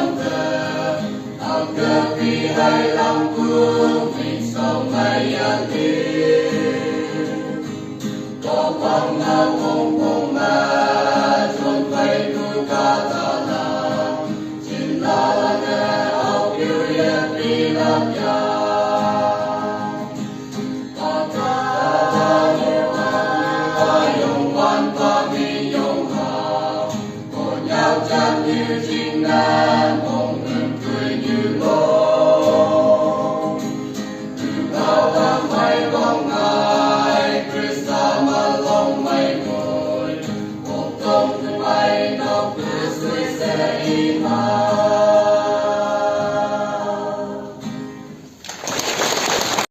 con thờ học được vì hay lòng của mình sống hay ăn có quang ngao không cùng mà chôn quay nu ca ta na xin la na học yêu yên vì làm ya ta ta yêu ta yong quan ta mi yong ha cô nhau chân như chính nam